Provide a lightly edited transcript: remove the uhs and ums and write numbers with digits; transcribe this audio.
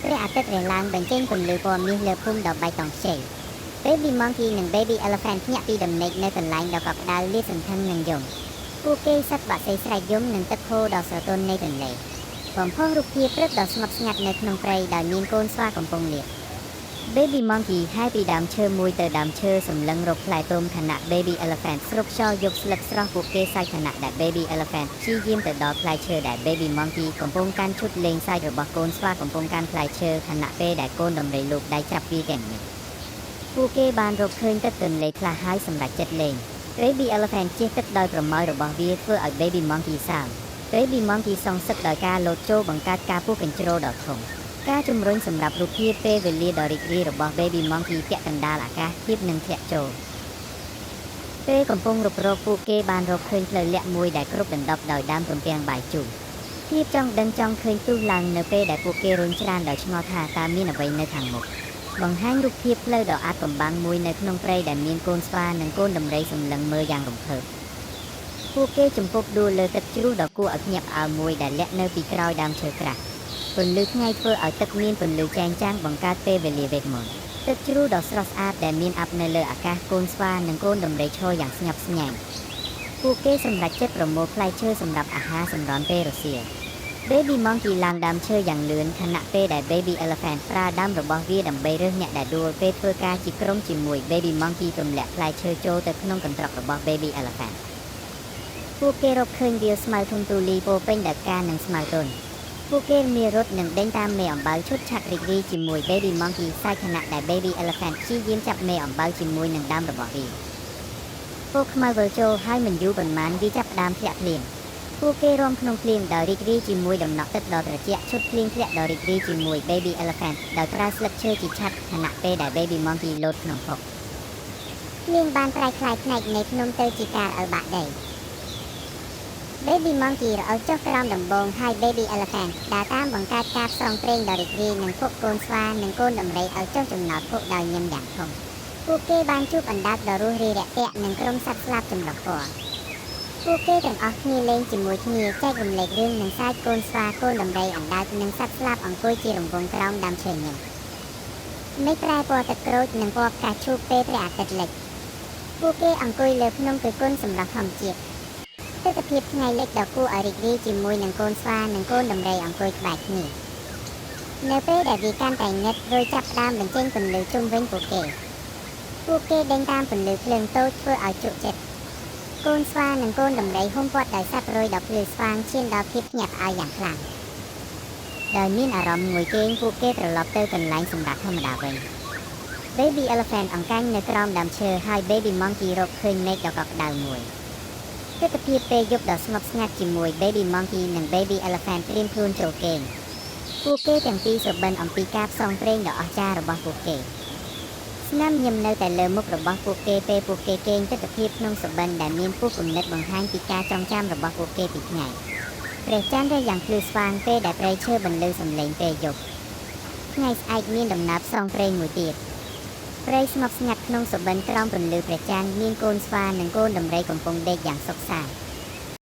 ព្រះអាទិត្យរះឡើងបញ្ចេញពន្លឺពណ៌មាសលើភូមិដ៏បៃតងខ្ចី Baby Monkey និង Baby Elephant ភ្ញាក់ពីដំណេកនៅកន្លែងដ៏កក់ក្ដៅលាតសន្ធឹងនឹងយំពួកគេសឹកបាក់សីស្រែកយំនឹងទឹកហូរដ៏ស្រទន់នៃទន្លេបំផុសរូបភាពព្រឹកដ៏ស្ងប់ស្ងាត់នៅក្នុងព្រៃដោយមានកូនស្វាកំពុងលាក់ Baby Monkey ហើយពីដើមឈើមួយទៅដើមឈើសម្លឹងរកផ្លែទុំខណៈ Baby Elephant ស្រូបខ្យល់យកស្លឹកស្រស់ពួកគេសាច់ខណៈដែល Baby Elephant ព្យាយាមទៅដល់ផ្លែឈើដែល Baby Monkey កំពុងកាន់ឈុតលេងសាច់របស់កូនស្វាកំពុងកាន់ផ្លែឈើខណៈពេលដែលកូនដំរីលោកដៃចាប់ពីទាំងនេះពួកគេបានរកឃើញទឹកទន្លេខ្លះហើយសម្រេចចិត្តលេង Baby Elephant ជិះទឹកដោយប្រម៉ោយរបស់វាធ្វើឲ្យ Baby Monkey សើម Baby Monkey សងសឹកដោយការលោតចូលបង្កើតការពុះកញ្ជ្រោលដ៏ធំការជំរុញសម្រាប់រូបភាពពេលវេលាដ៏រីករាយរបស់ Baby Monkey ពាក់កណ្ដាលអាកាសធាតុនឹងធ្លាក់ចូលពេលកំពុងរករកពួកគេបានរកឃើញផ្លូវលាក់មួយដែលគ្របដណ្ដប់ដោយដើមទំពាំងបាយជូរភាពចង់ដឹងចង់ឃើញទុះឡើងនៅពេលដែលពួកគេរុញច្រានដោយឆ្ងល់ថាតើមានអ្វីនៅខាងមុខបង្ហាញរូបភាពផ្លូវដ៏អាតកំបាំងមួយនៅក្នុងព្រៃដែលមានកូនស្វានិងកូនដំរីសម្លឹងមើលយ៉ាងរំភើបពួកគេចំពប់ដួលលើទឹកជ្រោះដ៏គួរឲ្យភ្ញាក់ផ្អើលមួយដែលលាក់នៅពីក្រោយដើមឈើក្រាស់ពន្លឺថ្ងៃធ្វើឲ្យទឹកមានពន្លឺចែងចាំងបង្កើតពេលវេលាវេទមន្តទឹកជ្រោះដ៏ស្រស់ស្អាតដែលមានអាប់នៅលើអាកាសកូនស្វានិងកូនដំរីឈរយ៉ាងស្ញប់ស្ញែងពួកគេសម្រេចចិត្តប្រមូលផ្លែឈើសម្រាប់អាហារសម្រន់ពេលរសៀល Baby Monkey ឡើងដើមឈើយ៉ាងលឿនខណៈពេលដែល Baby Elephant ប្រើដើមរបស់វាដើម្បីរើសអ្នកដែលដួលពេលធ្វើការជាក្រុមជាមួយ Baby Monkey ទម្លាក់ផ្លែឈើចូលទៅក្នុងកន្ត្រករបស់ Baby Elephant ពួកគេរកឃើញវាលស្មៅធំទូលាយពោពេញដោយផ្កានិងស្មៅទន់ពួកគេមានរត់និងដេញតាមមេអំបៅឈុតឆាក់រីករាយជាមួយ Baby Monkey សាយខណៈដែល Baby Elephant ព្យាយាមចាប់មេអំបៅជាមួយនឹងដើមរបស់វាពួកខ្មៅវិលចូលហើយមិនយូរប៉ុន្មានវាចាប់ផ្ដើមធ្លាក់ភ្លៀងពួកគេរួមក្នុងភ្លៀងដ៏រីករាយជាមួយដំណក់ទឹកដ៏ត្រជាក់ឈុតភ្លៀងធ្លាក់ដ៏រីករាយជាមួយ Baby Elephant ដោយប្រើស្លឹកឈើជាឆ័ត្រខណៈពេលដែល Baby Monkey លោតក្នុងភក់ភ្លៀងបានប្រែក្លាយផ្នែកនៃភ្នំទៅជាការអើបាក់ដី Baby Monkey រអិលចុះក្រោមដំបងហើយ Baby Elephant ដើរតាមបង្កើតការផ្សងព្រេងដ៏រីករាយនឹងភក់កូនស្វានិងកូនដំរីឲ្យចុះចំណោទភក់ដោយញឹមយ៉ាងធំពួកគេបានជួបអណ្ដើកដ៏រួសរាយរាក់ទាក់និងក្រុមសត្វស្លាបចម្រុះពណ៌ពួកគេទាំងអស់គ្នាលេងជាមួយគ្នាចែករំលែករឿងនិងសាច់កូនស្វាកូនដំរីអណ្ដើកនិងសត្វស្លាបអង្គុយជារង្វង់ក្រោមដើមឈើញឹមមេឃប្រែពណ៌ទឹកក្រូចនិងពណ៌ផ្កាឈូកពេលព្រះអាទិត្យលិចពួកគេអង្គុយលើភ្នំគឺគុណសម្រាប់ធម្មជាតិទិដ្ឋភាពថ្ងៃលិចដ៏គួរឲ្យរីករាយជាមួយនឹងកូនស្វានិងកូនដំរីអង្គុយក្បែរគ្នានៅពេលដែលវាកាន់តែងឹតរួចចាប់ផ្ដើមបញ្ចេញពន្លឺជុំវិញពួកគេដេញតាមពន្លឺភ្លើងតូចធ្វើឲ្យជក់ចិត្តកូនស្វានិងកូនដំរីហ៊ុំព័ទ្ធដោយសត្វរយដ៏ភ្លឺស្វាងឈានដល់ភាពភ្ញាក់ផ្អើលយ៉ាងខ្លាំងដោយមានអារម្មណ៍ងុយគេងពួកគេត្រឡប់ទៅកន្លែងសម្រាប់ធម្មតាវិញ Baby Elephant អង្កាញ់នៅក្រោមដើមឈើហើយ Baby Monkey រកឃើញមេឃដ៏កក់ក្ដៅមួយទិដ្ឋភាពពេលយប់ដ៏ស្ងប់ស្ងាត់ជាមួយ Baby Monkey និង Baby Elephant ត្រៀមខ្លួនចូលគេងពួកគេទាំងពីរស្របិនអំពីការផ្សងព្រេងដ៏អស្ចារ្យរបស់ពួកគេស្នាមញឹមនៅតែលើមុខរបស់ពួកគេពេលពួកគេគេងទិដ្ឋភាពក្នុងស្របិនដែលមានពុះគំនិតបង្ហាញពីការចងចាំរបស់ពួកគេពីថ្ងៃព្រះច័ន្ទរះយ៉ាងភ្លឺស្វាងពេលដែលព្រៃឈើបន្លឺសំឡេងពេលយប់ថ្ងៃស្អែកមានដំណើរផ្សងព្រេងមួយទៀតព្រៃស្ងប់ស្ងាត់ក្នុងសុបិនក្រោមពន្លឺព្រះច័ន្ទមានកូនស្វានិងកូនដំរីកំពុងដេកយ៉ាងសុខសាន្ត